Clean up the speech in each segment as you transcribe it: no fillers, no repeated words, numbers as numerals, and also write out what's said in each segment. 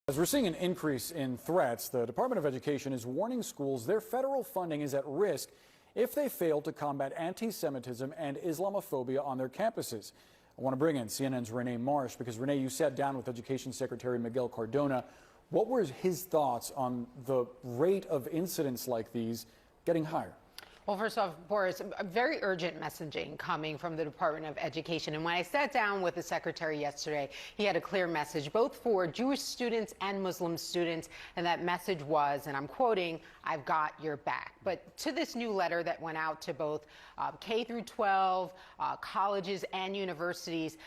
As we're seeing an increase in threats, the Department of Education is warning schools their federal funding is at risk if they fail to combat anti-Semitism and Islamophobia on their campuses. I want to bring in CNN's Renee Marsh because, Renee, you sat down with Education Secretary Miguel Cardona. What were his thoughts on the rate of incidents like these getting higher? Well, first off, Boris, a very urgent messaging coming from the Department of Education. And when I sat down with the secretary yesterday, he had a clear message, both for Jewish students and Muslim students. And that message was, and I'm quoting, "I've got your back." But to this new letter that went out to both K through 12, colleges and universities,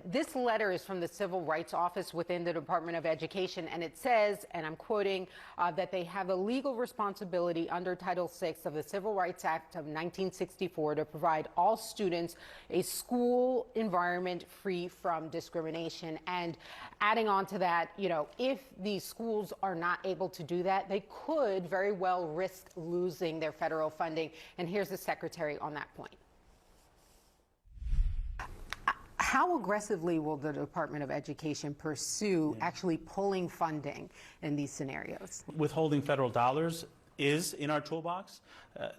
this letter is from the Civil Rights Office within the Department of Education. And it says, and I'm quoting, that they have a legal responsibility under Title VI of the Civil Rights Act of 1964 to provide all students a school environment free from discrimination. And adding on to that, if these schools are not able to do that, they could very well risk losing their federal funding. And here's the secretary on that point. How aggressively will the Department of Education pursue actually pulling funding in these scenarios? Withholding federal dollars is in our toolbox.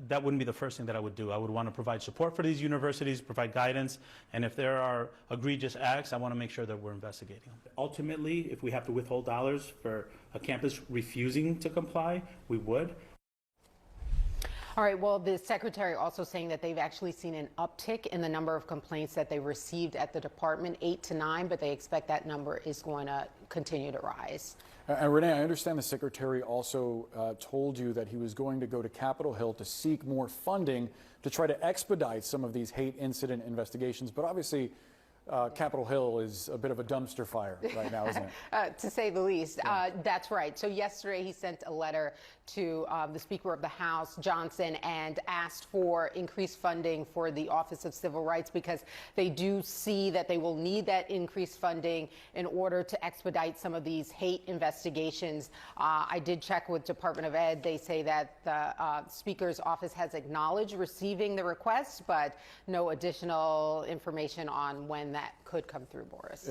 That wouldn't be the first thing that I would do. I would want to provide support for these universities, provide guidance, and if there are egregious acts, I want to make sure that we're investigating them. Ultimately, if we have to withhold dollars for a campus refusing to comply, we would. All right, well, the secretary also saying that they've actually seen an uptick in the number of complaints that they received at the department, 8 to 9, but they expect that number is going to continue to rise. And Renee, I understand the secretary also told you that he was going to go to Capitol Hill to seek more funding to try to expedite some of these hate incident investigations, but obviously Capitol Hill is a bit of a dumpster fire right now, isn't it? To say the least. Yeah. That's right. So yesterday he sent a letter to the Speaker of the House, Johnson, and asked for increased funding for the Office of Civil Rights because they do see that they will need that increased funding in order to expedite some of these hate investigations. I did check with Department of Ed. They say that the Speaker's office has acknowledged receiving the request, but no additional information on when that could come through, Boris.